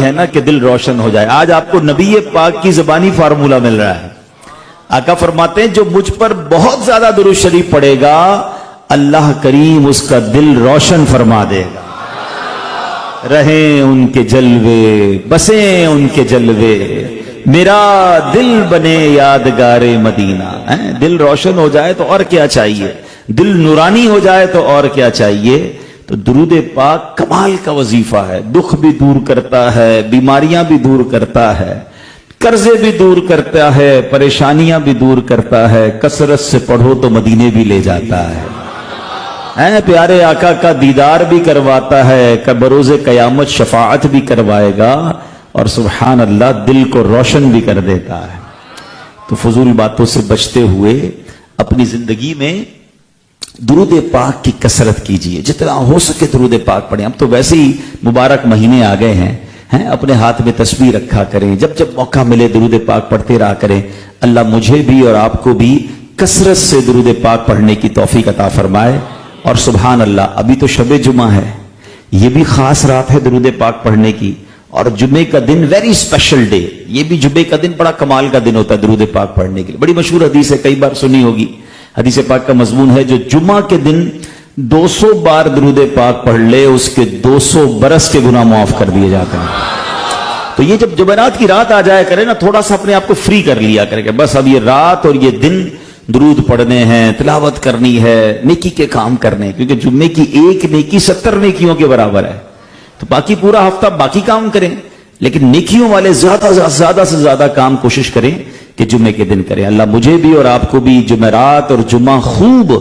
ہے نا کہ دل روشن ہو جائے. آج آپ کو نبی پاک کی زبانی فارمولہ مل رہا ہے. آقا فرماتے ہیں جو مجھ پر بہت زیادہ درود شریف پڑھے گا اللہ کریم اس کا دل روشن فرما دے گا. رہیں ان کے جلوے بسیں ان کے جلوے میرا دل بنے یادگار مدینہ. دل روشن ہو جائے تو اور کیا چاہیے, دل نورانی ہو جائے تو اور کیا چاہیے. تو درود پاک کمال کا وظیفہ ہے. دکھ بھی دور کرتا ہے, بیماریاں بھی دور کرتا ہے, قرضے بھی دور کرتا ہے, پریشانیاں بھی دور کرتا ہے. کثرت سے پڑھو تو مدینے بھی لے جاتا ہے. پیارے آقا کا دیدار بھی کرواتا ہے, بروز قیامت شفاعت بھی کروائے گا, اور سبحان اللہ دل کو روشن بھی کر دیتا ہے. تو فضول باتوں سے بچتے ہوئے اپنی زندگی میں درود پاک کی کثرت کیجئے. جتنا ہو سکے درود پاک پڑھیں. اب تو ویسے ہی مبارک مہینے آ گئے ہیں, اپنے ہاتھ میں تسبیح رکھا کریں, جب جب موقع ملے درود پاک پڑھتے رہا کریں. اللہ مجھے بھی اور آپ کو بھی کثرت سے درود پاک پڑھنے کی توفیق عطا فرمائے. اور سبحان اللہ ابھی تو شب جمعہ ہے, یہ بھی خاص رات ہے درود پاک پڑھنے کی. اور جمعے کا دن ویری اسپیشل ڈے, یہ بھی جمعے کا دن بڑا کمال کا دن ہوتا ہے درود پاک پڑھنے کے لیے. بڑی مشہور حدیث ہے, کئی بار سنی ہوگی. حدیث پاک کا مضمون ہے جو جمعہ کے دن 200 بار درود پاک پڑھ لے اس کے 200 برس کے گناہ معاف کر دیے جاتے ہیں. تو یہ جب جمعرات کی رات آ جایا کرے نا, تھوڑا سا اپنے آپ کو فری کر لیا کرے کہ بس اب یہ رات اور یہ دن درود پڑھنے ہیں, تلاوت کرنی ہے, نیکی کے کام کرنے, کیونکہ جمعے کی ایک نیکی 70 نیکیوں کے برابر ہے. تو باقی پورا ہفتہ باقی کام کریں, لیکن نیکیوں والے زیادہ سے زیادہ کام کوشش کریں کہ جمعے کے دن کریں. اللہ مجھے بھی اور آپ کو بھی جمعرات اور جمعہ خوب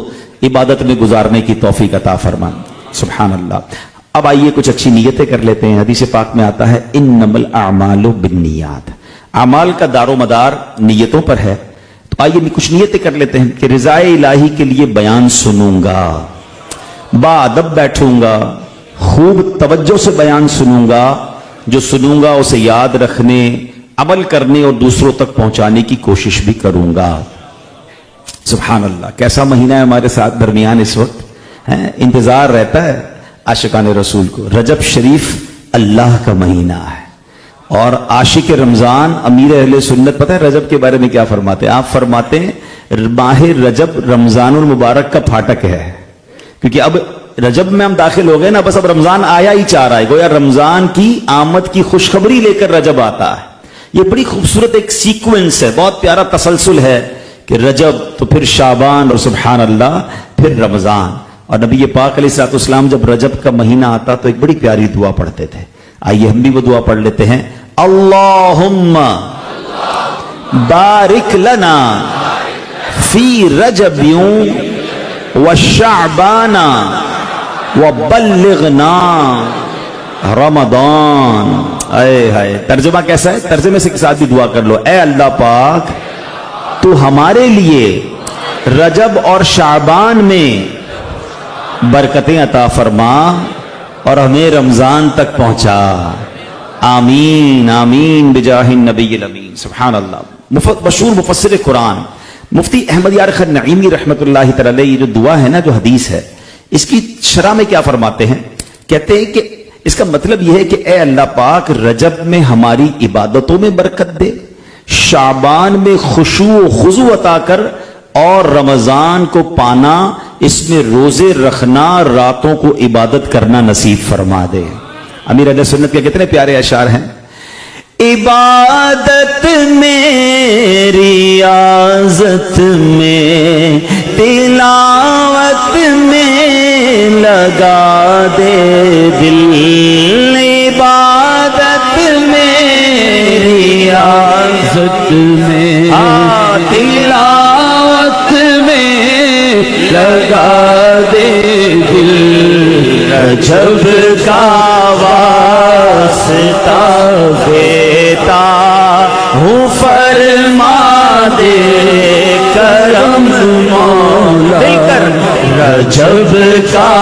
عبادت میں گزارنے کی توفیق عطا فرمائے. سبحان اللہ. اب آئیے کچھ اچھی نیتیں کر لیتے ہیں. حدیث پاک میں آتا ہے انما الاعمال بالنیات, اعمال کا دار و مدار نیتوں پر ہے. تو آئیے کچھ نیتیں کر لیتے ہیں کہ رضائے الہی کے لیے بیان سنوں گا, باادب بیٹھوں گا, خوب توجہ سے بیان سنوں گا, جو سنوں گا اسے یاد رکھنے, عمل کرنے اور دوسروں تک پہنچانے کی کوشش بھی کروں گا. سبحان اللہ. کیسا مہینہ ہے ہمارے ساتھ درمیان اس وقت, انتظار رہتا ہے عاشقان رسول کو. رجب شریف اللہ کا مہینہ ہے, اور عاشق رمضان امیر اہل سنت پتہ ہے رجب کے بارے میں کیا فرماتے ہیں؟ آپ فرماتے ہیں ماہ رجب رمضان المبارک کا پھاٹک ہے, کیونکہ اب رجب میں ہم داخل ہو گئے نا, بس اب رمضان آیا ہی چاہ رہا ہے, گویا رمضان کی آمد کی خوشخبری لے کر رجب آتا ہے. یہ بڑی خوبصورت ایک سیکوینس ہے, بہت پیارا تسلسل ہے کہ رجب تو پھر شعبان اور سبحان اللہ پھر رمضان. اور نبی پاک علیہ الصلوۃ والسلام جب رجب کا مہینہ آتا تو ایک بڑی پیاری دعا پڑھتے تھے. آئیے ہم بھی وہ دعا پڑھ لیتے ہیں. اللہم بارک لنا فی رجب و شعبان وبلغنا رمضان. اے ہائے, ترجمہ کیسا ہے؟ ترجمے سے ساتھ بھی دعا کر لو. اے اللہ پاک تو ہمارے لیے رجب اور شعبان میں برکتیں عطا فرما اور ہمیں رمضان تک پہنچا. آمین آمین بجاہ النبی الامین. سبحان اللہ. مشہور مفسر قرآن مفتی احمد یار خان نعیمی رحمت اللہ تعالی علیہ, یہ جو دعا ہے نا, جو حدیث ہے, اس کی شرح میں کیا فرماتے ہیں؟ کہتے ہیں کہ اس کا مطلب یہ ہے کہ اے اللہ پاک رجب میں ہماری عبادتوں میں برکت دے, شعبان میں خشوع و خضوع عطا کر, اور رمضان کو پانا, اس میں روزے رکھنا, راتوں کو عبادت کرنا نصیب فرما دے. امیر اہل سنت کے کتنے پیارے اشعار ہیں. عبادت میں ریاضت میں تلاوت میں لگا دے دل, عبادت میں ریاضت میں تلاوت میں لگا دے دل, رجب کا واسطہ دیتا ہوں فرما دے کرم مولا. رجب کا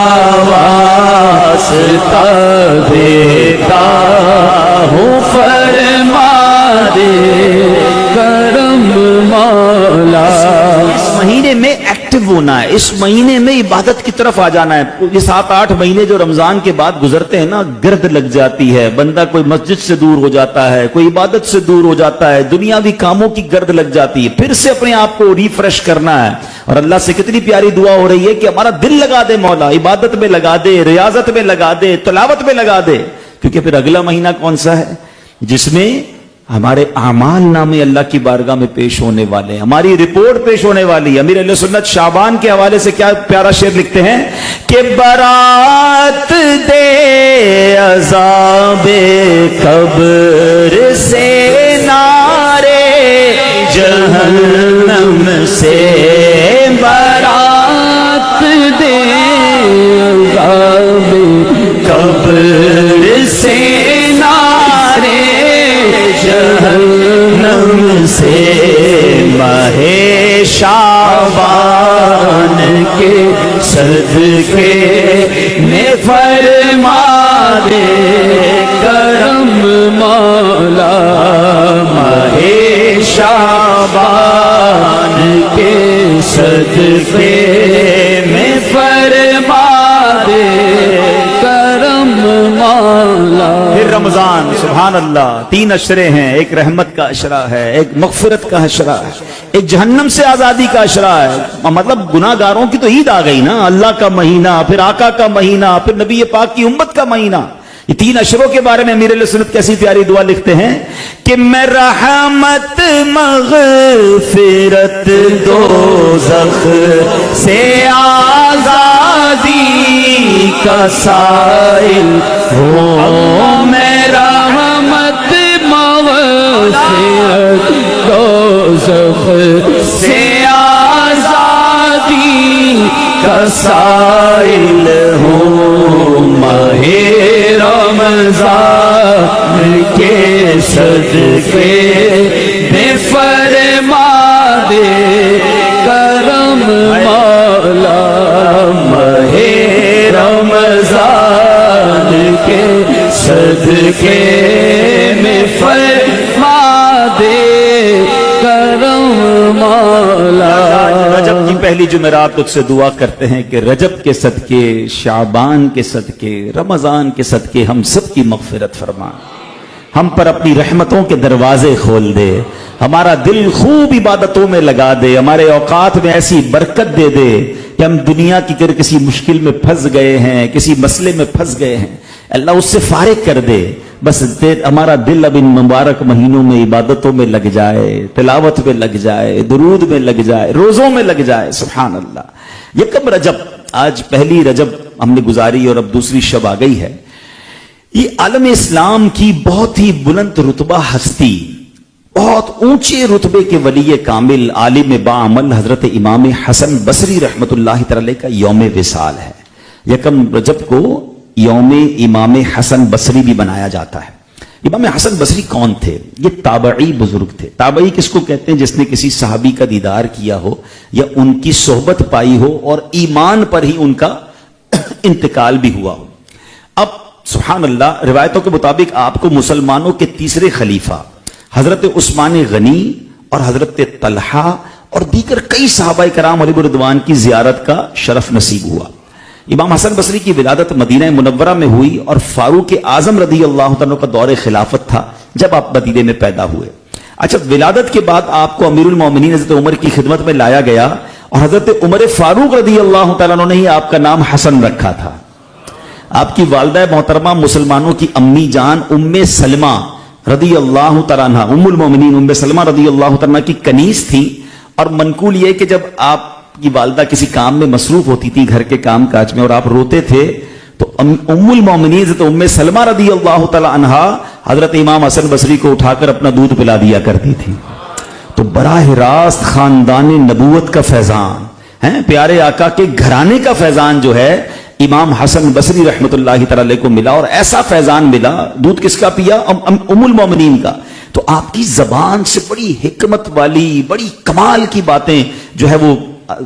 واسطہ دیتا ہوں فرما دے کرم مولا. اس مہینے میں ایکٹیو ہونا ہے, اس مہینے میں عبادت کی طرف آ جانا ہے. یہ 7-8 مہینے جو رمضان کے بعد گزرتے ہیں نا, گرد لگ جاتی ہے, بندہ کوئی مسجد سے دور ہو جاتا ہے, کوئی عبادت سے دور ہو جاتا ہے, دنیاوی کاموں کی گرد لگ جاتی ہے. پھر سے اپنے آپ کو ریفریش کرنا ہے. اور اللہ سے کتنی پیاری دعا ہو رہی ہے کہ ہمارا دل لگا دے مولا, عبادت میں لگا دے, ریاضت میں لگا دے, تلاوت میں لگا دے. کیونکہ پھر اگلا مہینہ کون سا ہے جس میں ہمارے اعمال نامے اللہ کی بارگاہ میں پیش ہونے والے ہیں, ہماری رپورٹ پیش ہونے والی ہے. امیر اہل سنت شعبان کے حوالے سے کیا پیارا شعر لکھتے ہیں کہ برات دے عذاب قبر سے, نارے جہنم سے, برات دے عذاب قبر سے, نارے جہنم سے, ماہ شعبان کے صدقے میں فرما دے کرم مولا, ماہ شعبان کے صدقے میں فرما دے کرم مولا. پھر رمضان, سبحان اللہ, 3 اشرے ہیں, ایک رحمت کا اشرا ہے, ایک مغفرت کا اشرا ہے, ایک جہنم سے آزادی کا اشرا ہے. مطلب گناہ گاروں کی تو عید آ گئی نا, اللہ کا مہینہ, پھر آقا کا مہینہ, پھر نبی پاک کی امت کا مہینہ. یہ 3 اشروں کے بارے میں امیر اہل سنت کیسی پیاری دعا لکھتے ہیں کہ میں رحمت مغفرت دوزخ سے آزادی کا سائل ہوں, میں رحمت مغفرت دوزخ سے آزادی کا سائل ہوں, ماہ رمضان کے صدقے میں فرما دے کرم مولا, ماہ رمضان کے صدقے میں فرما دے کرم مولا. رجب کی پہلی جمعرات تجھ سے دعا کرتے ہیں کہ رجب کے صدقے, شعبان کے صدقے, رمضان کے صدقے ہم سب کی مغفرت فرما, ہم پر اپنی رحمتوں کے دروازے کھول دے, ہمارا دل خوب عبادتوں میں لگا دے, ہمارے اوقات میں ایسی برکت دے دے کہ ہم دنیا کی کسی مشکل میں پھنس گئے ہیں, کسی مسئلے میں پھنس گئے ہیں, اللہ اس سے فارغ کر دے. بس ہمارا دل اب ان مبارک مہینوں میں عبادتوں میں لگ جائے, تلاوت میں لگ جائے, درود میں لگ جائے, روزوں میں لگ جائے. سبحان اللہ. یکم رجب, آج پہلی رجب ہم نے گزاری اور اب دوسری شب آ گئی ہے. یہ عالم اسلام کی بہت ہی بلند رتبہ ہستی, بہت اونچے رتبے کے ولی کامل, عالم باعمل حضرت امام حسن بصری رحمت اللہ تعالی کا یوم وصال ہے. یکم رجب کو یوم امام حسن بصری بھی بنایا جاتا ہے. امام حسن بصری کون تھے؟ یہ تابعی بزرگ تھے. تابعی کس کو کہتے ہیں؟ جس نے کسی صحابی کا دیدار کیا ہو یا ان کی صحبت پائی ہو اور ایمان پر ہی ان کا انتقال بھی ہوا ہو. اب سبحان اللہ, روایتوں کے مطابق آپ کو مسلمانوں کے تیسرے خلیفہ حضرت عثمان غنی اور حضرت طلحہ اور دیگر کئی صحابہ کرام علیہ رضوان کی زیارت کا شرف نصیب ہوا. امام حسن بصری کی ولادت مدینہ منورہ میں ہوئی اور فاروق اعظم رضی اللہ عنہ کا دور خلافت تھا جب آپ مدینے میں پیدا ہوئے. اچھا, ولادت کے بعد آپ کو امیر المومنین حضرت عمر کی خدمت میں لایا گیا اور حضرت عمر فاروق رضی اللہ تعالیٰ عنہ نے ہی آپ کا نام حسن رکھا تھا. آپ کی والدہ محترمہ مسلمانوں کی امی جان ام سلمہ رضی اللہ تعالیٰ عنہ, ام المومنین ام سلمہ رضی اللہ تعالیٰ عنہ کی کنیز تھی. اور منقول یہ کہ جب آپ کی والدہ کسی کام میں مصروف ہوتی تھی, گھر کے کام کاج میں, اور آپ روتے تھے تو ام المومنین حضرت ام سلمہ رضی اللہ تعالیٰ عنہ حضرت امام حسن بصری کو اٹھا کر اپنا دودھ پلا دیا کرتی تھی. تو براہ راست خاندان نبوت کا فیضان ہے, پیارے آقا کے گھرانے کا فیضان جو ہے امام حسن بصری رحمت اللہ تعالی کو ملا. اور ایسا فیضان ملا, دودھ کس کا پیا؟ ام المومنین کا. تو آپ کی زبان سے بڑی حکمت والی, بڑی کمال کی باتیں جو ہے وہ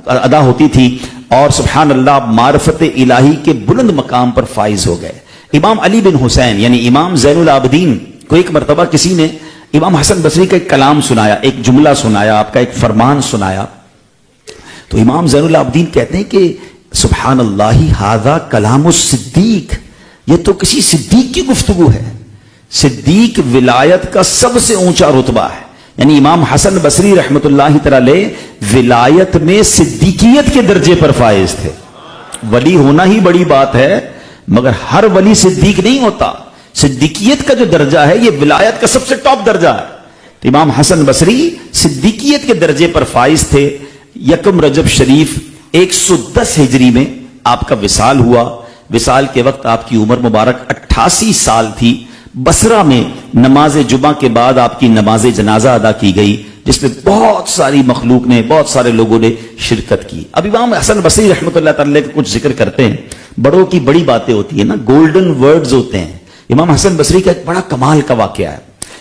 ادا ہوتی تھی اور سبحان اللہ معرفت الہی کے بلند مقام پر فائز ہو گئے. امام علی بن حسین یعنی امام زین العابدین کو ایک مرتبہ کسی نے امام حسن بصری کا ایک کلام سنایا, ایک جملہ سنایا, آپ کا ایک فرمان سنایا. تو امام زین العابدین کہتے ہیں کہ سبحان اللہ ھذا کلام الصدیق، یہ تو کسی صدیق کی گفتگو ہے. صدیق ولایت کا سب سے اونچا رتبہ ہے. یعنی امام حسن بصری رحمت اللہ تعالی ولایت میں صدیقیت کے درجے پر فائز تھے. ولی ہونا ہی بڑی بات ہے، مگر ہر ولی صدیق نہیں ہوتا. صدیقیت کا جو درجہ ہے یہ ولایت کا سب سے ٹاپ درجہ ہے. تو امام حسن بصری صدیقیت کے درجے پر فائز تھے. یکم رجب شریف 110 ہجری میں آپ کا وصال ہوا. وصال کے وقت آپ کی عمر مبارک 88 سال تھی. بصرہ میں نماز جمعہ کے بعد آپ کی نماز جنازہ ادا کی گئی، جس میں بہت ساری مخلوق نے، بہت سارے لوگوں نے شرکت کی. اب امام حسن بصری رحمۃ اللہ تعالی کا کچھ ذکر کرتے ہیں. بڑوں کی بڑی باتیں ہوتی ہیں نا، گولڈن ورڈز ہوتے ہیں. امام حسن بصری کا ایک بڑا کمال کا واقعہ ہے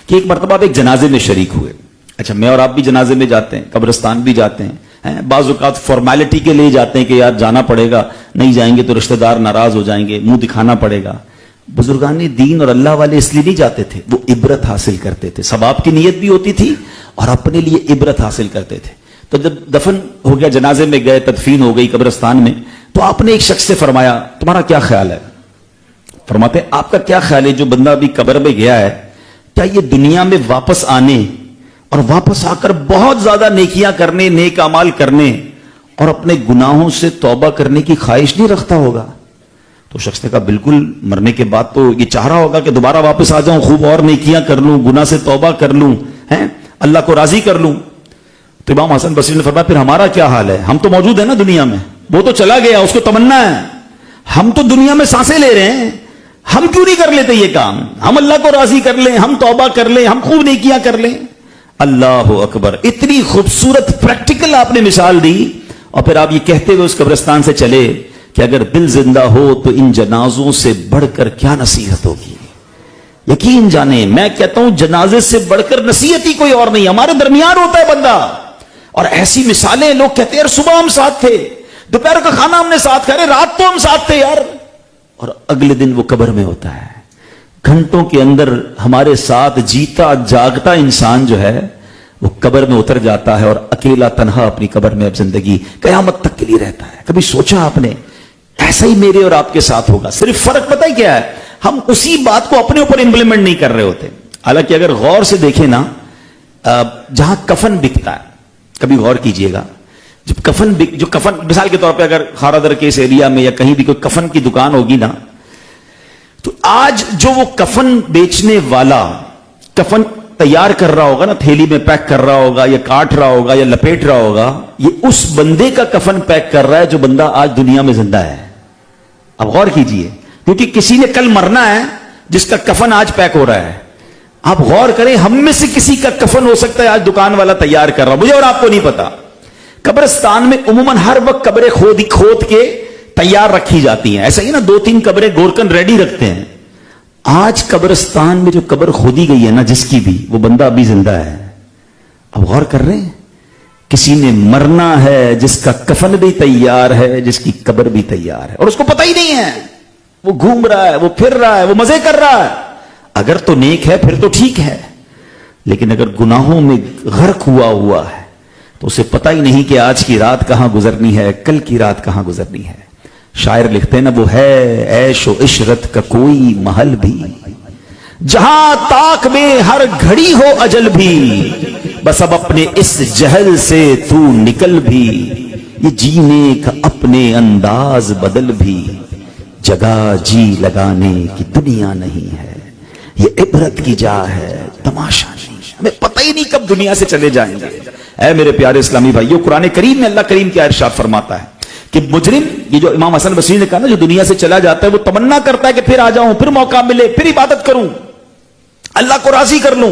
کہ ایک مرتبہ آپ ایک جنازے میں شریک ہوئے. اچھا، میں اور آپ بھی جنازے میں جاتے ہیں، قبرستان بھی جاتے ہیں. بعض اوقات فارمیلٹی کے لیے جاتے ہیں کہ یار جانا پڑے گا، نہیں جائیں گے تو رشتہ دار ناراض ہو جائیں گے، منہ دکھانا پڑے گا. بزرگان دین اور اللہ والے اس لیے نہیں جاتے تھے، وہ عبرت حاصل کرتے تھے. ثواب کی نیت بھی ہوتی تھی اور اپنے لیے عبرت حاصل کرتے تھے. تو جب دفن ہو گیا، جنازے میں گئے، تدفین ہو گئی قبرستان میں، تو آپ نے ایک شخص سے فرمایا تمہارا کیا خیال ہے؟ فرماتے آپ کا کیا خیال ہے جو بندہ ابھی قبر میں گیا ہے، کیا یہ دنیا میں واپس آنے اور واپس آ کر بہت زیادہ نیکیاں کرنے، نیک اعمال کرنے اور اپنے گناہوں سے توبہ کرنے کی خواہش نہیں رکھتا ہوگا؟ تو شخص نے کہا بالکل، مرنے کے بعد تو یہ چاہ رہا ہوگا کہ دوبارہ واپس آ جاؤں، خوب اور نیکیاں کر لوں، گناہ سے توبہ کر لوں، اللہ کو راضی کر لوں. تو امام حسن بصری نے فرمایا پھر ہمارا کیا حال ہے؟ ہم تو موجود ہیں نا دنیا میں، وہ تو چلا گیا، اس کو تمنا ہے. ہم تو دنیا میں سانسیں لے رہے ہیں، ہم کیوں نہیں کر لیتے یہ کام؟ ہم اللہ کو راضی کر لیں، ہم توبہ کر لیں، ہم خوب نیکیاں کر لیں. اللہ اکبر، اتنی خوبصورت پریکٹیکل آپ نے مثال دی. اور پھر آپ یہ کہتے ہوئے اس قبرستان سے چلے کہ اگر دل زندہ ہو تو ان جنازوں سے بڑھ کر کیا نصیحت ہوگی. یقین جانیں، میں کہتا ہوں جنازے سے بڑھ کر نصیحت ہی کوئی اور نہیں. ہمارے درمیان ہوتا ہے بندہ، اور ایسی مثالیں لوگ کہتے ہیں یار صبح ہم ساتھ تھے، دوپہر کا کھانا ہم نے ساتھ کھایا، رات تو ہم ساتھ تھے یار، اور اگلے دن وہ قبر میں ہوتا ہے. گھنٹوں کے اندر ہمارے ساتھ جیتا جاگتا انسان جو ہے وہ قبر میں اتر جاتا ہے، اور اکیلا تنہا اپنی قبر میں اب زندگی قیامت تک کے لیے رہتا ہے. کبھی سوچا آپ نے ایسا ہی میرے اور آپ کے ساتھ ہوگا؟ صرف فرق پتہ ہے کیا ہے؟ ہم اسی بات کو اپنے اوپر امپلیمنٹ نہیں کر رہے ہوتے. حالانکہ اگر غور سے دیکھیں نا، جہاں کفن بکتا ہے، کبھی غور کیجئے گا، جب کفن مثال کے طور پہ اگر خارادر کے اس ایریا میں یا کہیں بھی کوئی کفن کی دکان ہوگی نا، تو آج جو وہ کفن بیچنے والا کفن تیار کر رہا ہوگا نا، تھیلی میں پیک کر رہا ہوگا یا کاٹ رہا ہوگا یا لپیٹ رہا ہوگا، یہ اس بندے کا کفن پیک کر رہا ہے جو بندہ آج دنیا میں زندہ ہے. اب غور کیجئے، کیونکہ کسی نے کل مرنا ہے جس کا کفن آج پیک ہو رہا ہے. آپ غور کریں، ہم میں سے کسی کا کفن ہو سکتا ہے آج دکان والا تیار کر رہا، مجھے اور آپ کو نہیں پتا. قبرستان میں عموماً ہر وقت قبریں کھود کے تیار رکھی جاتی ہیں. ایسا ہی نا 2-3 قبریں گورکن ریڈی رکھتے ہیں. آج قبرستان میں جو قبر کھودی گئی ہے نا، جس کی بھی، وہ بندہ ابھی زندہ ہے. اب غور کر رہے ہیں، کسی نے مرنا ہے جس کا کفن بھی تیار ہے، جس کی قبر بھی تیار ہے، اور اس کو پتہ ہی نہیں ہے. وہ گھوم رہا ہے، وہ پھر رہا ہے، وہ مزے کر رہا ہے. اگر تو نیک ہے پھر تو ٹھیک ہے، لیکن اگر گناہوں میں غرق ہوا ہے تو اسے پتہ ہی نہیں کہ آج کی رات کہاں گزرنی ہے، کل کی رات کہاں گزرنی ہے. شاعر لکھتے ہیں نا، وہ ہے عیش و عشرت کا کوئی محل بھی، جہاں طاق میں ہر گھڑی ہو اجل بھی، بس اب اپنے اس جہل سے تو نکل بھی، یہ جینے کا اپنے انداز بدل بھی، جگہ جی لگانے کی دنیا نہیں ہے، یہ عبرت کی جا ہے، تماشا نہیں. ہمیں پتہ ہی نہیں کب دنیا سے چلے جائیں گے. اے میرے پیارے اسلامی بھائیو، قرآن کریم میں اللہ کریم کیا ارشاد فرماتا ہے کہ مجرم، یہ جو امام حسن بصری نے کہا نا، جو دنیا سے چلا جاتا ہے وہ تمنا کرتا ہے کہ پھر آ جاؤں، پھر موقع ملے، پھر عبادت کروں، اللہ کو راضی کر لوں.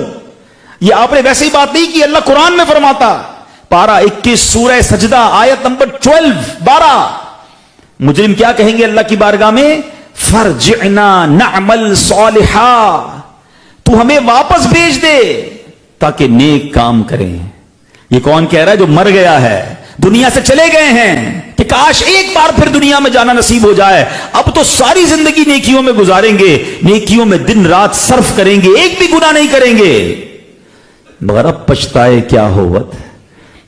یہ آپ نے ویسے ہی بات نہیں کی، اللہ قرآن میں فرماتا، پارہ 21 سورہ سجدہ آیت نمبر 12 مجرم کیا کہیں گے اللہ کی بارگاہ میں؟ فرجعنا نعمل صالحا، تو ہمیں واپس بھیج دے تاکہ نیک کام کریں. یہ کون کہہ رہا ہے؟ جو مر گیا ہے، دنیا سے چلے گئے ہیں، کہ کاش ایک بار پھر دنیا میں جانا نصیب ہو جائے. اب تو ساری زندگی نیکیوں میں گزاریں گے، نیکیوں میں دن رات صرف کریں گے، ایک بھی گناہ نہیں کریں گے، مگر اب پچھتائے کیا ہوت.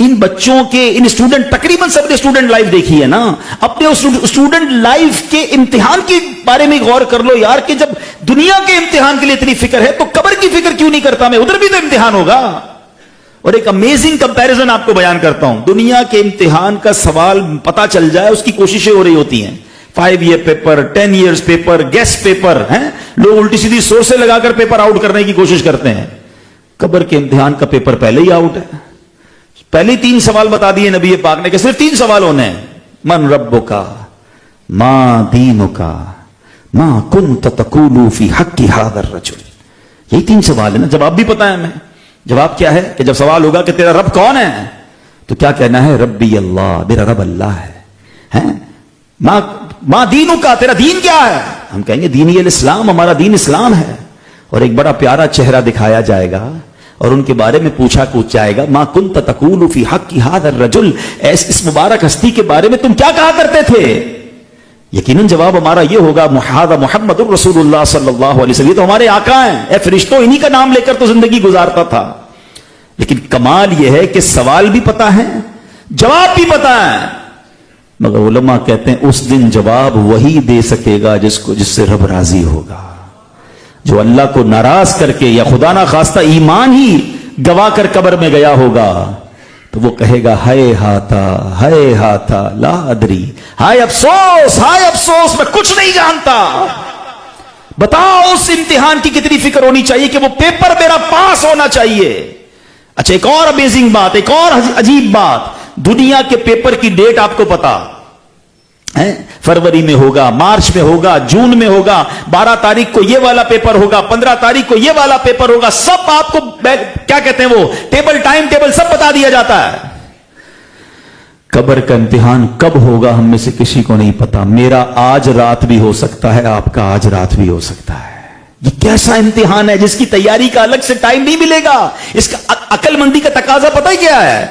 ان بچوں کے ان اسٹوڈنٹ تقریباً سب نے اسٹوڈنٹ لائف دیکھی ہے نا, اپنے اسٹوڈنٹ لائف کے امتحان کے بارے میں غور کر لو یار, کہ جب دنیا کے امتحان کے لیے اتنی فکر ہے تو قبر کی فکر کیوں نہیں کرتا میں, ادھر بھی تو امتحان ہوگا. اور ایک امیزنگ کمپیریزن آپ کو بیان کرتا ہوں, دنیا کے امتحان کا سوال پتا چل جائے اس کی کوششیں ہو رہی ہوتی ہیں, 5 year paper, 10 years paper, guess paper ہیں, لوگ الٹی سیدھی سورسیں لگا کر پیپر آؤٹ کرنے کی کوشش کرتے ہیں. قبر کے امتحان کا پیپر پہلے ہی آؤٹ ہے. پہلے 3 سوال بتا دیے نبی پاک نے کہ صرف 3 سوال ہونے ہیں, من ربک, ما دینک, ما کنت تقول فی حق ھذا الرجل. یہی 3 سوال ہے نا, جواب بھی پتا ہے ہمیں. جواب کیا ہے کہ جب سوال ہوگا کہ تیرا رب کون ہے تو کیا کہنا ہے, ربی اللہ, میرا رب اللہ ہے. ما دینک, تیرا دین کیا ہے, ہم کہیں گے دین الاسلام, ہمارا دین اسلام ہے. اور ایک بڑا پیارا چہرہ دکھایا جائے گا اور ان کے بارے میں پوچھا جائے گا, ما کنت تقول فی حق ھذا الرجل, اس مبارک ہستی کے بارے میں تم کیا کہا کرتے تھے. یقیناً جواب ہمارا یہ ہوگا, محمد الرسول اللہ صلی اللہ علیہ وسلم, یہ تو ہمارے آقا ہیں, اے فرشتوں انہی کا نام لے کر تو زندگی گزارتا تھا. لیکن کمال یہ ہے کہ سوال بھی پتا ہے, جواب بھی پتا ہے, مگر علماء کہتے ہیں اس دن جواب وہی دے سکے گا جس سے رب راضی ہوگا. جو اللہ کو ناراض کر کے یا خدا نہ خواستہ ایمان ہی گوا کر قبر میں گیا ہوگا تو وہ کہے گا ہائے ہاتھا لا ادری, ہائے افسوس میں کچھ نہیں جانتا. بتاؤ اس امتحان کی کتنی فکر ہونی چاہیے کہ وہ پیپر میرا پاس ہونا چاہیے. اچھا ایک اور امیزنگ بات, ایک اور عجیب بات, دنیا کے پیپر کی ڈیٹ آپ کو پتا ہے, فروری میں ہوگا, مارچ میں ہوگا, جون میں ہوگا, 12 تاریخ کو یہ والا پیپر ہوگا, 15 تاریخ کو یہ والا پیپر ہوگا, سب آپ کو کیا کہتے ہیں وہ ٹیبل, ٹائم ٹیبل سب بتا دیا جاتا ہے. قبر کا امتحان کب ہوگا ہم میں سے کسی کو نہیں پتا. میرا آج رات بھی ہو سکتا ہے, آپ کا آج رات بھی ہو سکتا ہے. یہ کیسا امتحان ہے جس کی تیاری کا الگ سے ٹائم نہیں ملے گا. اس کا عقل مندی کا تقاضا پتہ ہی کیا ہے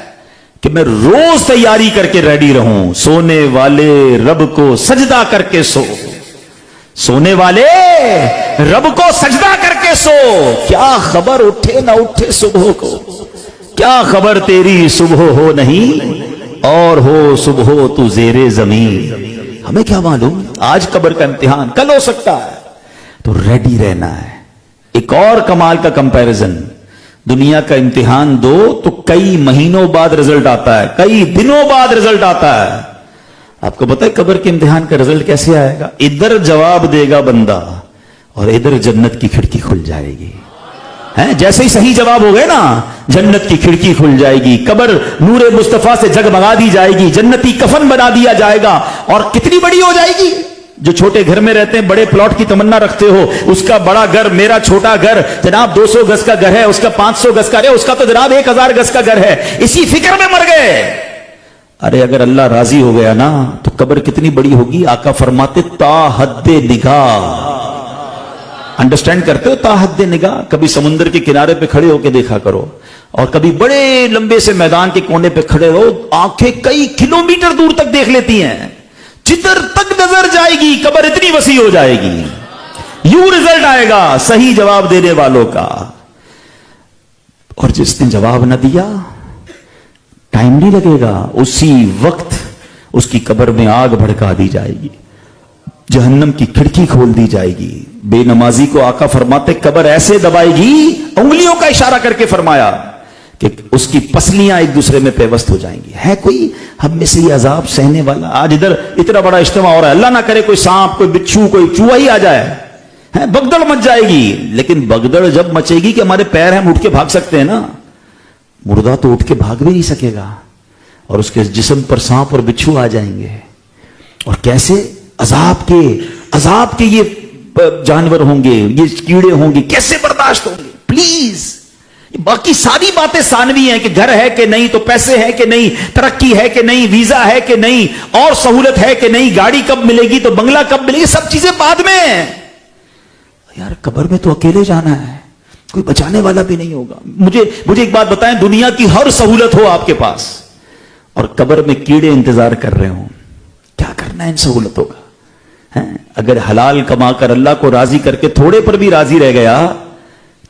کہ میں روز تیاری کر کے ریڈی رہوں. سونے والے رب کو سجدہ کر کے سو, سونے والے رب کو سجدہ کر کے سو. کیا خبر اٹھے نہ اٹھے صبح کو, کیا خبر تیری صبح ہو نہیں اور ہو صبح تو زیر زمین. ہمیں کیا معلوم آج قبر کا امتحان کل ہو سکتا ہے, تو ریڈی رہنا ہے. ایک اور کمال کا کمپیرزن, دنیا کا امتحان دو تو کئی مہینوں بعد رزلٹ آتا ہے, کئی دنوں بعد رزلٹ آتا ہے. آپ کو پتا ہے قبر کے امتحان کا رزلٹ کیسے آئے گا؟ ادھر جواب دے گا بندہ اور ادھر جنت کی کھڑکی کھل جائے گی. جیسے ہی صحیح جواب ہو گئے نا, جنت کی کھڑکی کھل جائے گی, قبر نور مصطفیٰ سے جگمگا دی جائے گی, جنتی کفن بنا دیا جائے گا. اور کتنی بڑی ہو جائے گی. جو چھوٹے گھر میں رہتے ہیں, بڑے پلاٹ کی تمنا رکھتے ہو, اس کا بڑا گھر, میرا چھوٹا گھر, جناب 200 گز کا گھر ہے, اس کا 500 گز کا ہے, اس کا تو جناب 1000 گز کا گھر ہے, اسی فکر میں مر گئے. ارے اگر اللہ راضی ہو گیا نا تو قبر کتنی بڑی ہوگی. آقا فرماتے تا حد نگاہ. انڈرسٹینڈ کرتے ہو تا حد نگاہ؟ کبھی سمندر کے کنارے پہ کھڑے ہو کے دیکھا کرو, اور کبھی بڑے لمبے سے میدان کے کونے پہ کھڑے رہو, آنکھیں کئی کلومیٹر دور تک دیکھ لیتی ہیں. جدھر تک نظر جائے گی قبر اتنی وسیع ہو جائے گی. یوں رزلٹ آئے گا صحیح جواب دینے والوں کا. اور جس نے جواب نہ دیا ٹائم نہیں لگے گا, اسی وقت اس کی قبر میں آگ بھڑکا دی جائے گی, جہنم کی کھڑکی کھول دی جائے گی. بے نمازی کو آقا فرماتے قبر ایسے دبائے گی, انگلیوں کا اشارہ کر کے فرمایا کہ اس کی پسلیاں ایک دوسرے میں پیوست ہو جائیں گی. ہے کوئی ہم میں سے یہ عذاب سہنے والا؟ آج ادھر اتنا بڑا اجتماع ہو رہا ہے, اللہ نہ کرے کوئی سانپ, کوئی بچھو, کوئی چوہا ہی آ جائے, بگدڑ مچ جائے گی. لیکن بگدڑ جب مچے گی کہ ہمارے پیر ہم اٹھ کے بھاگ سکتے ہیں نا, مردہ تو اٹھ کے بھاگ بھی نہیں سکے گا, اور اس کے جسم پر سانپ اور بچھو آ جائیں گے. اور کیسے عذاب کے یہ جانور ہوں گے, یہ کیڑے ہوں گے, کیسے برداشت ہوں گے؟ پلیز باقی ساری باتیں ثانوی ہیں کہ گھر ہے کہ نہیں, تو پیسے ہے کہ نہیں, ترقی ہے کہ نہیں, ویزا ہے کہ نہیں, اور سہولت ہے کہ نہیں, گاڑی کب ملے گی, تو بنگلہ کب ملے گی, سب چیزیں بعد میں. یار قبر میں تو اکیلے جانا ہے, کوئی بچانے والا بھی نہیں ہوگا. مجھے ایک بات بتائیں, دنیا کی ہر سہولت ہو آپ کے پاس اور قبر میں کیڑے انتظار کر رہے ہوں, کیا کرنا ہے ان سہولتوں کا؟ اگر حلال کما کر اللہ کو راضی کر کے تھوڑے پر بھی راضی رہ گیا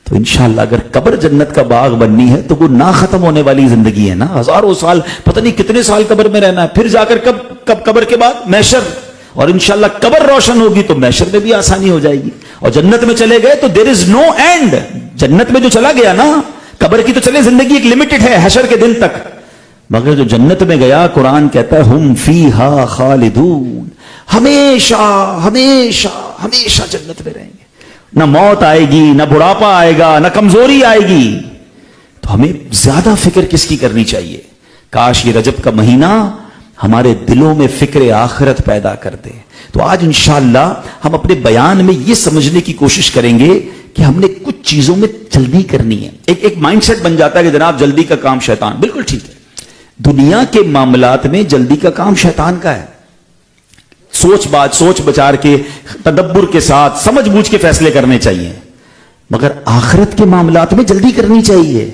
تو انشاءاللہ اگر قبر جنت کا باغ بننی ہے تو وہ نہ ختم ہونے والی زندگی ہے نا, ہزاروں سال, پتہ نہیں کتنے سال قبر میں رہنا ہے, پھر جا کر کب قبر کے بعد محشر, اور انشاءاللہ قبر روشن ہوگی تو محشر میں بھی آسانی ہو جائے گی. اور جنت میں چلے گئے تو دیر از نو اینڈ, جنت میں جو چلا گیا نا, قبر کی تو چلے زندگی ایک لمیٹڈ ہے حشر کے دن تک, مگر جو جنت میں گیا قرآن کہتا ہے ہم فیہا خالدون, ہمیشہ ہمیشہ ہمیشہ جنت میں رہیں گے, نہ موت آئے گی, نہ بڑھاپا آئے گا, نہ کمزوری آئے گی. تو ہمیں زیادہ فکر کس کی کرنی چاہیے؟ کاش یہ رجب کا مہینہ ہمارے دلوں میں فکر آخرت پیدا کر دے. تو آج انشاءاللہ ہم اپنے بیان میں یہ سمجھنے کی کوشش کریں گے کہ ہم نے کچھ چیزوں میں جلدی کرنی ہے. ایک مائنڈ سیٹ بن جاتا ہے کہ جناب جلدی کا کام شیطان, بالکل ٹھیک ہے, دنیا کے معاملات میں جلدی کا کام شیطان کا ہے. سوچ بچار کے, تدبر کے ساتھ, سمجھ بوجھ کے فیصلے کرنے چاہیے, مگر آخرت کے معاملات میں جلدی کرنی چاہیے,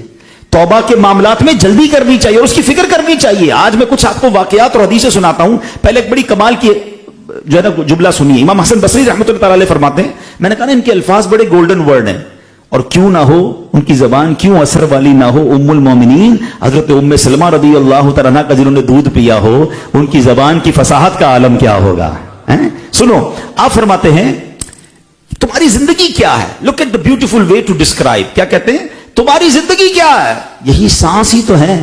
توبہ کے معاملات میں جلدی کرنی چاہیے اور اس کی فکر کرنی چاہیے. آج میں کچھ آپ کو واقعات اور حدیثیں سناتا ہوں. پہلے ایک بڑی کمال کی جو ہے نا جملہ سنیے. امام حسن بصری رحمۃ اللہ تعالی علیہ فرماتے ہیں, میں نے کہا نا ان کے الفاظ بڑے گولڈن ورڈ ہیں, اور کیوں نہ ہو ان کی زبان کیوں اثر والی نہ ہو. ام المومنین حضرت ام سلمہ رضی اللہ تعالیٰ عنہا کا جنہوں نے دودھ پیا ہو, ان کی زبان کی فصاحت کا عالم کیا ہوگا. سنو, آپ فرماتے ہیں تمہاری زندگی کیا ہے, look at the beautiful way to describe. کیا کہتے ہیں, تمہاری زندگی کیا ہے, یہی سانس ہی تو ہے,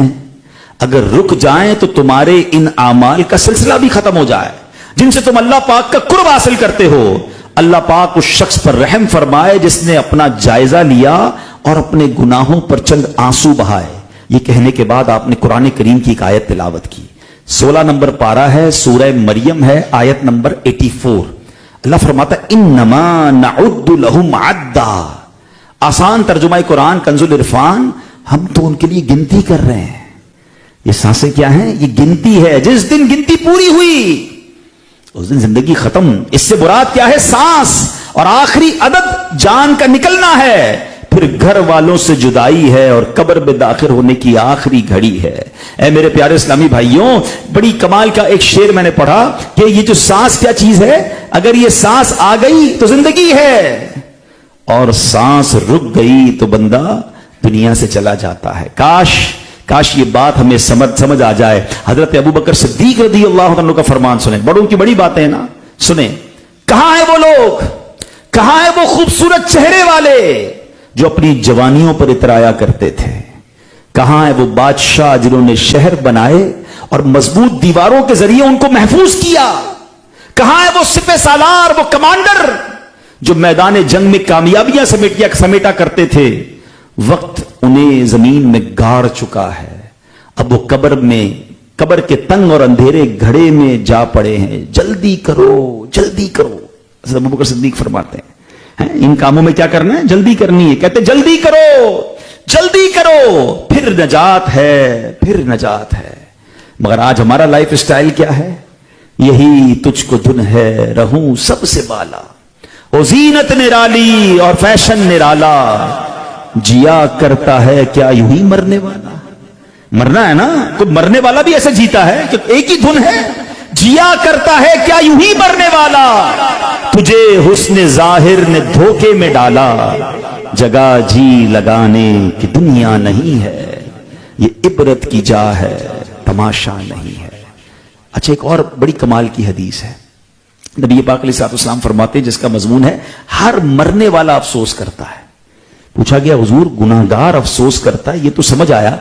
اگر رک جائیں تو تمہارے ان اعمال کا سلسلہ بھی ختم ہو جائے جن سے تم اللہ پاک کا قرب حاصل کرتے ہو. اللہ پاک اس شخص پر رحم فرمائے جس نے اپنا جائزہ لیا اور اپنے گناہوں پر چند آنسو بہائے. یہ کہنے کے بعد آپ نے قرآن کریم کی ایک آیت تلاوت کی. 16 نمبر پارہ ہے, سورہ مریم ہے, آیت نمبر 84. اللہ فرماتا ہے انما نعد لهم عدا. آسان ترجمہ قرآن کنز العرفان, ہم تو ان کے لیے گنتی کر رہے ہیں. یہ سانسیں کیا ہیں, یہ گنتی ہے. جس دن گنتی پوری ہوئی اس دن زندگی ختم. اس سے مراد کیا ہے, سانس, اور آخری عدد جان کا نکلنا ہے. پھر گھر والوں سے جدائی ہے اور قبر میں داخل ہونے کی آخری گھڑی ہے. اے میرے پیارے اسلامی بھائیوں, بڑی کمال کا ایک شعر میں نے پڑھا کہ یہ جو سانس کیا چیز ہے, اگر یہ سانس آ گئی تو زندگی ہے, اور سانس رک گئی تو بندہ دنیا سے چلا جاتا ہے. کاش یہ بات ہمیں سمجھ آ جائے. حضرت ابو بکر صدیق رضی اللہ عنہ کا فرمان سنیں, بڑوں کی بڑی باتیں ہیں نا, سنیں. کہاں ہیں وہ لوگ, کہاں ہیں وہ خوبصورت چہرے والے جو اپنی جوانیوں پر اترایا کرتے تھے, کہاں ہیں وہ بادشاہ جنہوں نے شہر بنائے اور مضبوط دیواروں کے ذریعے ان کو محفوظ کیا, کہاں ہیں وہ سپہ سالار, وہ کمانڈر جو میدان جنگ میں کامیابیاں سمیٹا کرتے تھے. وقت انہیں زمین میں گاڑ چکا ہے, اب وہ قبر کے تنگ اور اندھیرے گھڑے میں جا پڑے ہیں. جلدی کرو جلدی کرو. حضرت ابو بکر صدیق فرماتے ہیں ان کاموں میں کیا کرنا ہے, جلدی کرنی ہے. کہتے جلدی کرو پھر نجات ہے, پھر نجات ہے. مگر آج ہمارا لائف اسٹائل کیا ہے, یہی تجھ کو دھن ہے رہوں سب سے بالا, وہ زینت نرالی اور فیشن نرالا, جیا کرتا ہے کیا یوں ہی مرنے والا. مرنا ہے نا, تو مرنے والا بھی ایسے جیتا ہے کہ ایک ہی دھن ہے, جیا کرتا ہے کیا یوں ہی مرنے والا. تجھے حسن ظاہر نے دھوکے میں ڈالا, جگہ جی لگانے کی دنیا نہیں ہے, یہ عبرت کی جا ہے تماشا نہیں ہے. اچھا, ایک اور بڑی کمال کی حدیث ہے. نبی پاک علیہ الصلوۃ والسلام فرماتے ہیں, جس کا مضمون ہے ہر مرنے والا افسوس کرتا ہے. پوچھا گیا حضور گناہگار افسوس کرتا ہے, یہ تو سمجھ آیا,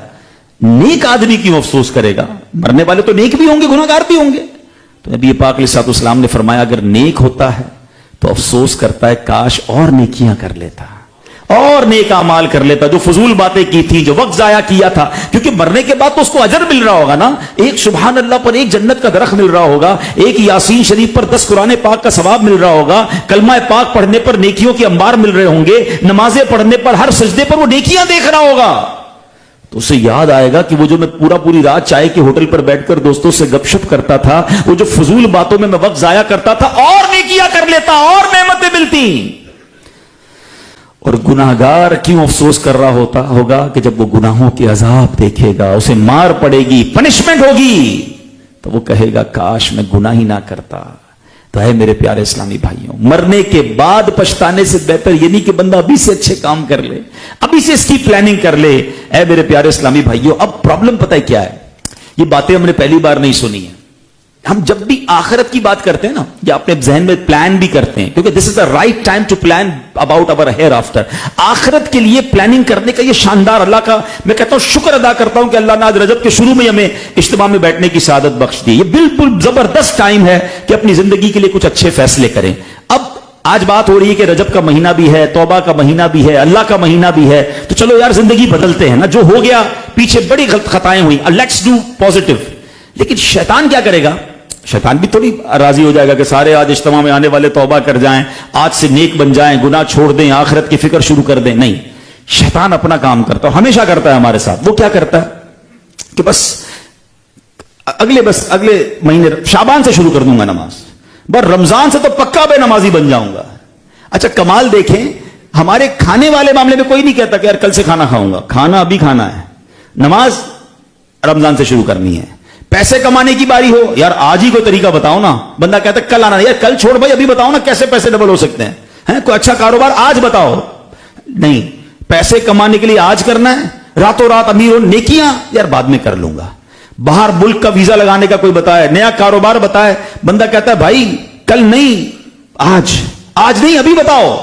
نیک آدمی کیوں افسوس کرے گا؟ مرنے والے تو نیک بھی ہوں گے, گناہگار بھی ہوں گے. تو نبی پاک علیہ الصلوۃ والسلام نے فرمایا اگر نیک ہوتا ہے تو افسوس کرتا ہے کاش اور نیکیاں کر لیتا, اور نیک اعمال کر لیتا, جو فضول باتیں کی تھی, جو وقت ضائع کیا تھا. کیونکہ مرنے کے بعد تو اس کو اجر مل رہا ہوگا نا, ایک سبحان اللہ پر ایک جنت کا درخت مل رہا ہوگا, ایک یاسین شریف پر 10 قرآن پاک کا ثواب مل رہا ہوگا, کلمہ پاک پڑھنے پر نیکیوں کے انبار مل رہے ہوں گے, نمازیں پڑھنے پر ہر سجدے پر وہ نیکیاں دیکھ رہا ہوگا. تو اسے یاد آئے گا کہ وہ جو میں پوری رات چائے کے ہوٹل پر بیٹھ کر دوستوں سے گپ شپ کرتا تھا, وہ جو فضول باتوں میں وقت ضائع کرتا تھا, اور نیکیاں کر لیتا, اور نعمتیں ملتی. اور گناہگار کیوں افسوس کر رہا ہوگا کہ جب وہ گناہوں کے عذاب دیکھے گا, اسے مار پڑے گی, پنشمنٹ ہوگی, تو وہ کہے گا کاش میں گناہ ہی نہ کرتا, تو ہے میرے پیارے اسلامی بھائیوں، مرنے کے بعد پچھتانے سے بہتر یہ نہیں کہ بندہ ابھی سے اچھے کام کر لے، ابھی سے اس کی پلاننگ کر لے۔ اے میرے پیارے اسلامی بھائیوں، اب پرابلم پتہ ہے کیا ہے؟ یہ باتیں ہم نے پہلی بار نہیں سنی ہیں۔ ہم جب بھی آخرت کی بات کرتے ہیں نا، یا اپنے ذہن میں پلان بھی کرتے ہیں، کیونکہ this is the right time to plan about our hereafter. آخرت کے لیے پلاننگ کرنے کا یہ شاندار، اللہ کا میں کہتا ہوں شکر ادا کرتا ہوں کہ اللہ نے آج رجب کے شروع میں ہمیں اجتماع میں بیٹھنے کی سعادت بخش دی۔ یہ بالکل زبردست ٹائم ہے کہ اپنی زندگی کے لیے کچھ اچھے فیصلے کریں۔ اب آج بات ہو رہی ہے کہ رجب کا مہینہ بھی ہے، توبہ کا مہینہ بھی ہے، اللہ کا مہینہ بھی ہے، تو چلو یار زندگی بدلتے ہیں نا، جو ہو گیا پیچھے بڑی غلط خطائیں ہوئی، لیٹس ڈو پازیٹو۔ لیکن شیطان کیا کرے گا؟ شیطان بھی تھوڑی راضی ہو جائے گا کہ سارے آج اجتماع میں آنے والے توبہ کر جائیں، آج سے نیک بن جائیں، گناہ چھوڑ دیں، آخرت کی فکر شروع کر دیں۔ نہیں، شیطان اپنا کام کرتا ہے، ہمیشہ کرتا ہے ہمارے ساتھ۔ وہ کیا کرتا ہے کہ بس اگلے مہینے شعبان سے شروع کر دوں گا نماز، بس رمضان سے تو پکا بے نمازی بن جاؤں گا۔ اچھا کمال دیکھیں، ہمارے کھانے والے معاملے میں کوئی نہیں کہتا کہ یار کل سے کھانا کھاؤں گا، کھانا ابھی کھانا ہے، نماز رمضان سے شروع کرنی ہے۔ پیسے کمانے کی باری ہو، یار آج ہی کوئی طریقہ بتاؤ نا، بندہ کہتا ہے کل آنا، یار کل چھوڑ بھائی ابھی بتاؤ نا کیسے پیسے ڈبل ہو سکتے ہیں، کوئی اچھا کاروبار آج بتاؤ۔ نہیں، پیسے کمانے کے لیے آج کرنا ہے، راتوں رات امیر ہو، نیکیاں یار بعد میں کر لوں گا۔ باہر ملک کا ویزا لگانے کا کوئی بتائے، نیا کاروبار بتائے، بندہ کہتا ہے بھائی کل نہیں، آج نہیں ابھی بتاؤ۔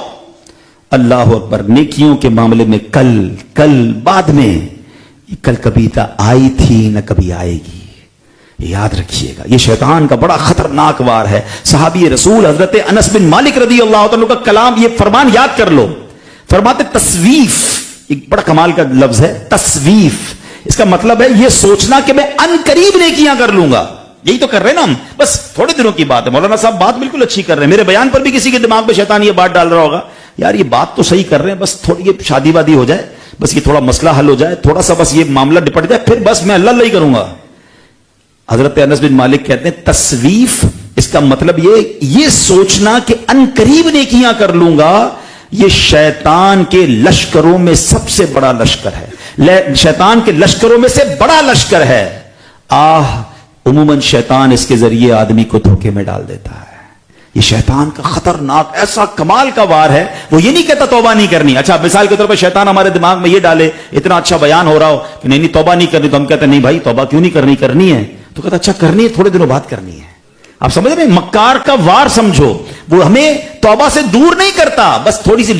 اللہ اکبر، نیکیوں کے معاملے میں کل بعد میں، یہ کل کبھی آئی تھی نہ کبھی آئے گی، یاد رکھیے گا۔ یہ شیطان کا بڑا خطرناک وار ہے۔ صحابی رسول حضرت انس بن مالک رضی اللہ تعالیٰ کا کلام، یہ فرمان یاد کر لو، فرماتے تسویف، ایک بڑا کمال کا لفظ ہے تسویف، اس کا مطلب ہے یہ سوچنا کہ میں ان قریب نیکیاں کر لوں گا۔ یہی تو کر رہے ہیں نا ہم، بس تھوڑے دنوں کی بات ہے۔ مولانا صاحب بات بالکل اچھی کر رہے ہیں، میرے بیان پر بھی کسی کے دماغ میں شیطان یہ بات ڈال رہا ہوگا، یار یہ بات تو صحیح کر رہے ہیں، بس تھوڑی یہ شادی وادی ہو جائے، بس یہ تھوڑا مسئلہ حل ہو جائے، تھوڑا سا بس یہ معاملہ نپٹ جائے، پھر بس میں اللہ ہی کروں گا۔ حضرت انس بن مالک کہتے ہیں تسویف، اس کا مطلب یہ سوچنا کہ ان قریب نیکیاں کر لوں گا، یہ شیطان کے لشکروں میں سب سے بڑا لشکر ہے، شیطان کے لشکروں میں سے بڑا لشکر ہے۔ عموماً شیطان اس کے ذریعے آدمی کو دھوکے میں ڈال دیتا ہے۔ یہ شیطان کا خطرناک ایسا کمال کا وار ہے، وہ یہ نہیں کہتا توبہ نہیں کرنی۔ اچھا مثال کے طور پر شیطان ہمارے دماغ میں یہ ڈالے، اتنا اچھا بیان ہو رہا ہو کہ نہیں توبہ نہیں کرنی، تو ہم کہتے ہیں نہیں بھائی توبہ کیوں نہیں کرنی ہے، تو کہتا اچھا کرنی ہے، تھوڑے دنوں بعد کرنی ہے۔ آپ سمجھ رہے ہیں، مکار کا وار سمجھو، وہ ہمیں توبہ سے دور نہیں کرتا، بس تھوڑی سی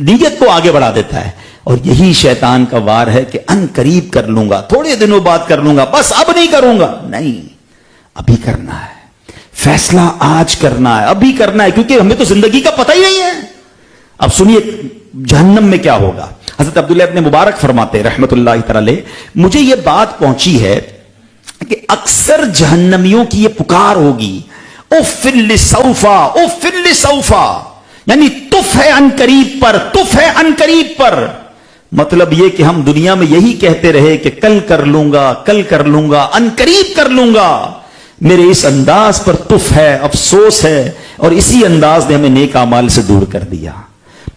نیت کو آگے بڑھا دیتا ہے۔ اور یہی شیطان کا وار ہے کہ ان قریب کر لوں گا، تھوڑے دنوں بعد کر لوں گا، بس اب نہیں کروں گا۔ نہیں، ابھی کرنا ہے، فیصلہ آج کرنا ہے، ابھی کرنا ہے، کیونکہ ہمیں تو زندگی کا پتہ ہی نہیں ہے۔ اب سنیے جہنم میں کیا ہوگا۔ حضرت عبداللہ ابن مبارک فرماتے رحمت اللہ تعالی، مجھے یہ بات پہنچی ہے کہ اکثر جہنمیوں کی یہ پکار ہوگی، اُفٍ لِسَوْفَ اُفٍ لِسَوْفَ، یعنی تف ہے ان قریب پر، تف ہے ان قریب پر۔ مطلب یہ کہ ہم دنیا میں یہی کہتے رہے کہ کل کر لوں گا، کل کر لوں گا، ان قریب کر لوں گا۔ میرے اس انداز پر تف ہے، افسوس ہے، اور اسی انداز نے ہمیں نیک اعمال سے دور کر دیا۔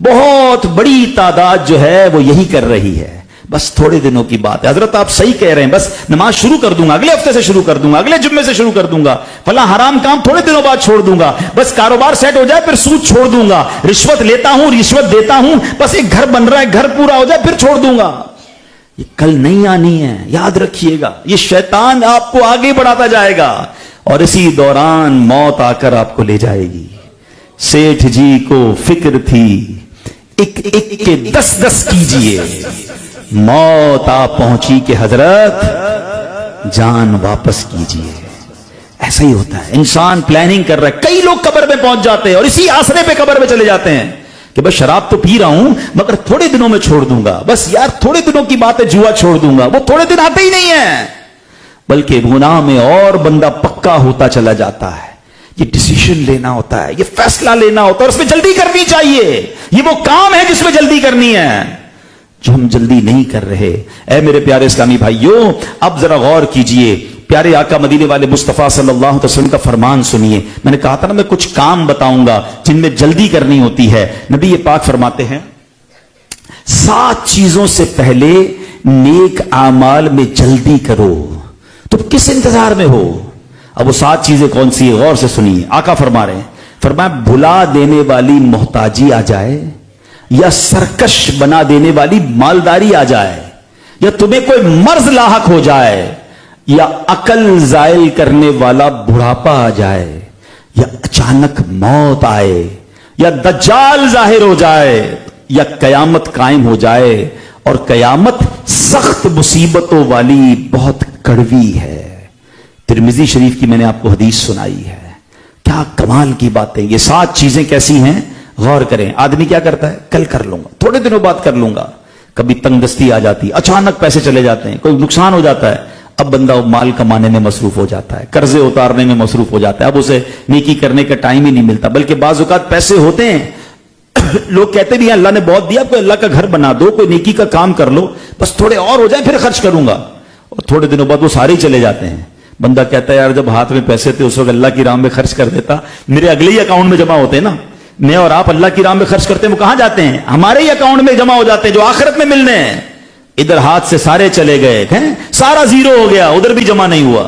بہت بڑی تعداد جو ہے وہ یہی کر رہی ہے، بس تھوڑے دنوں کی بات ہے۔ حضرت آپ صحیح کہہ رہے ہیں، بس نماز شروع کر دوں گا، اگلے ہفتے سے شروع کر دوں گا، اگلے جمعے سے شروع کر دوں گا، فلاں حرام کام تھوڑے دنوں بعد چھوڑ دوں گا، بس کاروبار سیٹ ہو جائے پھر سود چھوڑ دوں گا، رشوت لیتا ہوں رشوت دیتا ہوں، بس ایک گھر بن رہا ہے گھر پورا ہو جائے پھر چھوڑ دوں گا۔ یہ کل نہیں آنی ہے، یاد رکھیے گا۔ یہ شیطان آپ کو آگے بڑھاتا جائے گا، اور اسی دوران موت آ کر آپ کو لے جائے گی۔ سیٹھ جی کو فکر تھی ایک ایک کے 10 کیجئے، موت آ پہنچی کہ حضرت جان واپس کیجئے۔ ایسا ہی ہوتا ہے، انسان پلاننگ کر رہا ہے، کئی لوگ قبر میں پہنچ جاتے ہیں اور اسی آسرے پہ قبر میں چلے جاتے ہیں کہ بس شراب تو پی رہا ہوں مگر تھوڑے دنوں میں چھوڑ دوں گا، بس یار تھوڑے دنوں کی بات ہے، جوا چھوڑ دوں گا۔ وہ تھوڑے دن آتے ہی نہیں ہیں، بلکہ گناہ میں اور بندہ پکا ہوتا چلا جاتا ہے۔ یہ ڈیسیشن لینا ہوتا ہے، یہ فیصلہ لینا ہوتا ہے، اور اس میں جلدی کرنی چاہیے۔ یہ وہ کام ہے جس میں جلدی کرنی ہے، جو ہم جلدی نہیں کر رہے۔ اے میرے پیارے اسلامی بھائیوں، اب ذرا غور کیجئے، پیارے آقا مدینے والے مصطفیٰ صلی اللہ علیہ وسلم کا فرمان سنیے۔ میں نے کہا تھا نا میں کچھ کام بتاؤں گا جن میں جلدی کرنی ہوتی ہے۔ نبی پاک فرماتے ہیں 7 چیزوں سے پہلے نیک اعمال میں جلدی کرو، تو کس انتظار میں ہو؟ اب وہ 7 چیزیں کون سی ہیں؟ غور سے سنیے، آقا فرما رہے ہیں فرمایا بھلا دینے والی محتاجی آ جائے یا سرکش بنا دینے والی مالداری آ جائے یا تمہیں کوئی مرض لاحق ہو جائے یا عقل زائل کرنے والا بڑھاپا آ جائے یا اچانک موت آئے یا دجال ظاہر ہو جائے یا قیامت قائم ہو جائے، اور قیامت سخت مصیبتوں والی بہت کڑوی ہے۔ ترمذی شریف کی میں نے آپ کو حدیث سنائی ہے، کیا کمال کی باتیں، یہ 7 چیزیں کیسی ہیں غور کریں۔ آدمی کیا کرتا ہے، کل کر لوں گا، تھوڑے دنوں بعد کر لوں گا، کبھی تنگ دستی آ جاتی ہے، اچانک پیسے چلے جاتے ہیں، کوئی نقصان ہو جاتا ہے، اب بندہ مال کمانے میں مصروف ہو جاتا ہے، قرضے اتارنے میں مصروف ہو جاتا ہے، اب اسے نیکی کرنے کا ٹائم ہی نہیں ملتا۔ بلکہ بعض اوقات پیسے ہوتے ہیں، لوگ کہتے بھی ہیں اللہ نے بہت دیا، کوئی اللہ کا گھر بنا دو، کوئی نیکی کا کام کر لو، بس تھوڑے اور ہو جائیں پھر خرچ کروں گا، اور تھوڑے دنوں بعد وہ سارے ہی چلے جاتے ہیں۔ بندہ کہتا ہے یار جب ہاتھ میں پیسے تھے اس وقت اللہ کی راہ میں خرچ کر دیتا، میرے اگلے ہی اکاؤنٹ میں جمع ہوتے ہیں نا، میں اور آپ اللہ کی راہ میں خرچ کرتے ہیں، وہ کہاں جاتے ہیں، ہمارے ہی اکاؤنٹ میں جمع ہو جاتے ہیں جو آخرت میں ملنے ہیں۔ ادھر ہاتھ سے سارے چلے گئے ہیں، سارا زیرو ہو گیا، ادھر بھی جمع نہیں ہوا۔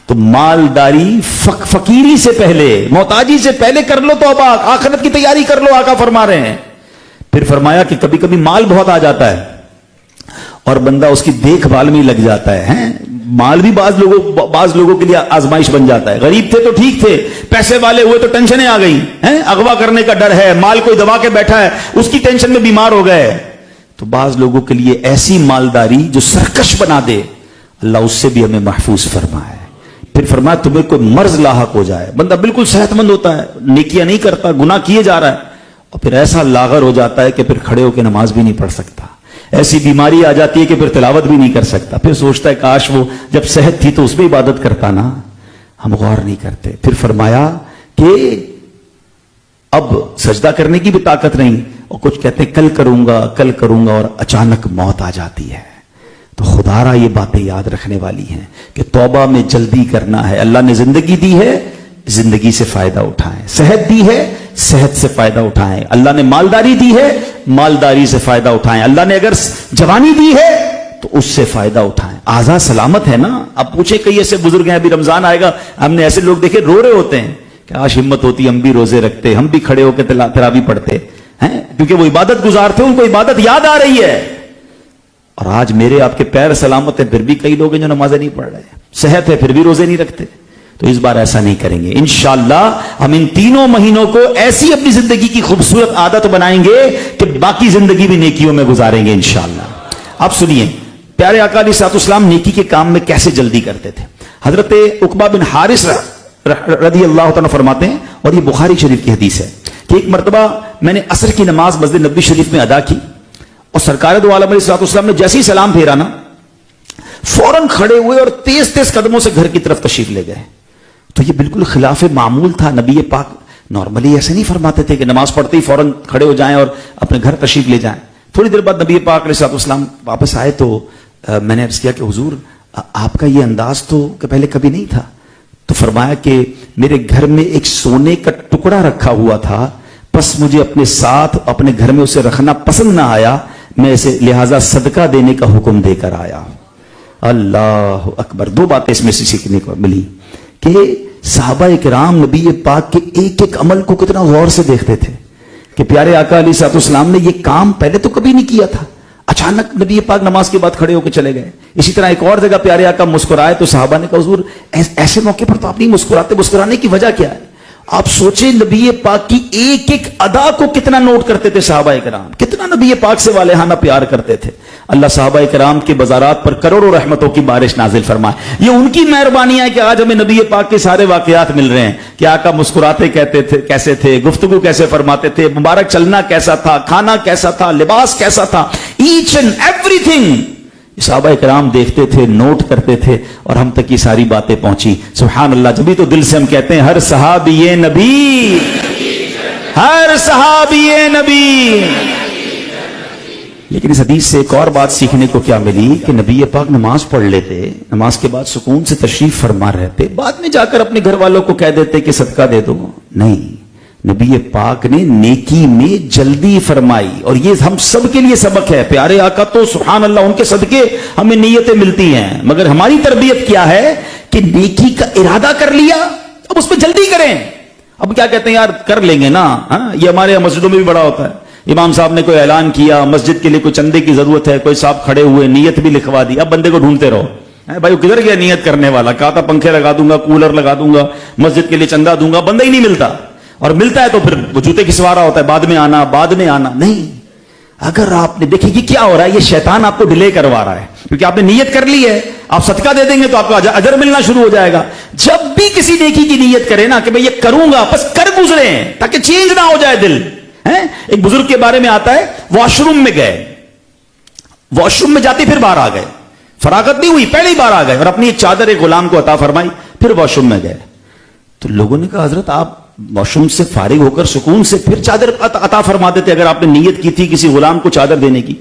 تو مالداری فقیری سے پہلے، محتاجی سے پہلے کر لو، توبہ، آخرت کی تیاری کر لو، آقا فرما رہے ہیں۔ پھر فرمایا کہ کبھی کبھی مال بہت آ جاتا ہے اور بندہ اس کی دیکھ بھال میں لگ جاتا ہے، مال بھی بعض لوگوں کے لیے آزمائش بن جاتا ہے۔ غریب تھے تو ٹھیک تھے، پیسے والے ہوئے تو ٹینشنیں آ گئی ہیں، اغوا کرنے کا ڈر ہے، مال کوئی دبا کے بیٹھا ہے، اس کی ٹینشن میں بیمار ہو گئے۔ تو بعض لوگوں کے لیے ایسی مالداری جو سرکش بنا دے، اللہ اس سے بھی ہمیں محفوظ فرمائے۔ پھر فرمایا تمہیں کوئی مرض لاحق ہو جائے، بندہ بالکل صحت مند ہوتا ہے، نیکیاں نہیں کرتا، گناہ کیے جا رہا ہے، اور پھر ایسا لاغر ہو جاتا ہے کہ پھر کھڑے ہو کے نماز بھی نہیں پڑھ سکتا، ایسی بیماری آ جاتی ہے کہ پھر تلاوت بھی نہیں کر سکتا، پھر سوچتا ہے کاش وہ جب صحت تھی تو اس میں عبادت کرتا نا، ہم غور نہیں کرتے۔ پھر فرمایا کہ اب سجدہ کرنے کی بھی طاقت نہیں، اور کچھ کہتے ہیں کل کروں گا اور اچانک موت آ جاتی ہے۔ تو خدا را یہ باتیں یاد رکھنے والی ہیں کہ توبہ میں جلدی کرنا ہے۔ اللہ نے زندگی دی ہے، زندگی سے فائدہ اٹھائیں، صحت دی ہے، صحت سے فائدہ اٹھائیں، اللہ نے مالداری دی ہے، مالداری سے فائدہ اٹھائیں، اللہ نے اگر جوانی دی ہے تو اس سے فائدہ اٹھائیں۔ آزاد سلامت ہے نا۔ اب پوچھیں کئی ایسے بزرگ ہیں، ابھی رمضان آئے گا، ہم نے ایسے لوگ دیکھے رو رہے ہوتے ہیں کہ آج ہمت ہوتی ہم بھی روزے رکھتے، ہم بھی کھڑے ہو کے تراویح پڑھتے ہیں، کیونکہ وہ عبادت گزار تھے، ان کو عبادت یاد آ رہی ہے۔ اور آج میرے آپ کے پیر سلامت ہے، پھر بھی کئی لوگ ہیں جو نمازیں نہیں پڑھ رہے، صحت ہے پھر بھی روزے نہیں رکھتے۔ تو اس بار ایسا نہیں کریں گے انشاءاللہ۔ ہم ان 3 مہینوں کو ایسی اپنی زندگی کی خوبصورت عادت بنائیں گے کہ باقی زندگی بھی نیکیوں میں گزاریں گے انشاءاللہ۔ اب سنیے پیارے آقا علیہ الصلوۃ والسلام نیکی کے کام میں کیسے جلدی کرتے تھے۔ حضرت عقبہ بن حارث رضی اللہ تعالیٰ فرماتے ہیں، اور یہ بخاری شریف کی حدیث ہے، کہ ایک مرتبہ میں نے عصر کی نماز مسجد نبوی شریف میں ادا کی، اور سرکار دو عالم علیہ الصلوۃ والسلام نے جیسے ہی سلام پھیرا نا، فوراً کھڑے ہوئے اور تیز تیز قدموں سے گھر کی طرف تشریف لے گئے۔ تو یہ بالکل خلاف معمول تھا۔ نبی پاک نارملی ایسے نہیں فرماتے تھے کہ نماز پڑھتے ہی فوراً کھڑے ہو جائیں اور اپنے گھر تشریف لے جائیں۔ تھوڑی دیر بعد نبی پاک علیہ الصلوۃ والسلام واپس آئے تو میں نے عرض کیا کہ حضور آپ کا یہ انداز تو کہ پہلے کبھی نہیں تھا۔ تو فرمایا کہ میرے گھر میں ایک سونے کا ٹکڑا رکھا ہوا تھا، بس مجھے اپنے ساتھ اپنے گھر میں اسے رکھنا پسند نہ آیا، میں اسے لہٰذا صدقہ دینے کا حکم دے کر آیا۔ اللہ اکبر۔ 2 باتیں اس میں سے سیکھنے کو ملی کہ صحابہ کرام نبی پاک کے ایک ایک عمل کو کتنا غور سے دیکھتے تھے، کہ پیارے آقا علیہ الصلوۃ والسلام نے یہ کام پہلے تو کبھی نہیں کیا تھا، اچانک نبی پاک نماز کے بعد کھڑے ہو کے چلے گئے۔ اسی طرح ایک اور جگہ پیارے آقا مسکرائے تو صحابہ نے کہا حضور ایسے موقع پر تو آپ نہیں مسکراتے، مسکرانے کی وجہ کیا ہے؟ آپ سوچیں نبی پاک کی ایک ایک ادا کو کتنا نوٹ کرتے تھے صحابہ کرام، کتنا نبی پاک سے والہانہ پیار کرتے تھے۔ اللہ صحابہ کرام کے بازارات پر کروڑوں رحمتوں کی بارش نازل فرمائے۔ یہ ان کی مہربانی ہے کہ آج ہمیں نبی پاک کے سارے واقعات مل رہے ہیں کہ آقا مسکراتے کہتے تھے کیسے تھے، گفتگو کیسے فرماتے تھے، مبارک چلنا کیسا تھا، کھانا کیسا تھا، لباس کیسا تھا، ایچ اینڈ ایوری تھنگ صحابہ کرام دیکھتے تھے، نوٹ کرتے تھے، اور ہم تک یہ ساری باتیں پہنچی۔ سبحان اللہ۔ جبھی تو دل سے ہم کہتے ہیں ہر صحابی نبی، ہر صحابی نبی۔ لیکن اس حدیث سے ایک اور بات سیکھنے کو کیا ملی کہ نبی پاک نماز پڑھ لیتے، نماز کے بعد سکون سے تشریف فرما رہتے، بعد میں جا کر اپنے گھر والوں کو کہہ دیتے کہ صدقہ دے دو، نہیں، نبی پاک نے نیکی میں جلدی فرمائی، اور یہ ہم سب کے لیے سبق ہے۔ پیارے آقا تو سبحان اللہ ان کے صدقے ہمیں نیتیں ملتی ہیں، مگر ہماری تربیت کیا ہے کہ نیکی کا ارادہ کر لیا، اب اس پہ جلدی کریں۔ اب کیا کہتے ہیں یار کر لیں گے نا, یہ ہمارے مسجدوں میں بھی بڑا ہوتا ہے. امام صاحب نے کوئی اعلان کیا, مسجد کے لیے کوئی چندے کی ضرورت ہے, کوئی صاحب کھڑے ہوئے, نیت بھی لکھوا دی, اب بندے کو ڈھونڈتے رہو, بھائی وہ کدھر گیا نیت کرنے والا, کہا تھا پنکھے لگا دوں گا, کولر لگا دوں گا, مسجد کے لیے چندہ دوں گا, بندہ ہی نہیں ملتا, اور ملتا ہے تو پھر وہ جوتے کی سوارا ہوتا ہے, بعد میں آنا. نہیں, اگر آپ نے دیکھیں یہ کیا ہو رہا ہے, یہ شیطان آپ کو ڈیلے کروا رہا ہے, کیونکہ آپ نے نیت کر لی ہے, آپ صدقہ دے دیں گے تو آپ کو اجر ملنا شروع ہو جائے گا. جب بھی کسی نیکی کی نیت کرے نا کہ میں یہ کروں گا, بس کر گزرے تاکہ چینج نہ ہو جائے دل. ایک بزرگ کے بارے میں آتا ہے, واش روم میں گئے, واش روم میں جاتے پھر باہر آ گئے, فراغت نہیں ہوئی, پہلے ہی باہر آ گئے, اور اپنی ایک چادر ایک غلام کو عطا فرمائی, پھر واش روم میں گئے. تو لوگوں نے کہا حضرت آپ واش روم سے فارغ ہو کر سکون سے پھر چادر عطا فرما دیتے اگر آپ نے نیت کی تھی کسی غلام کو چادر دینے کی.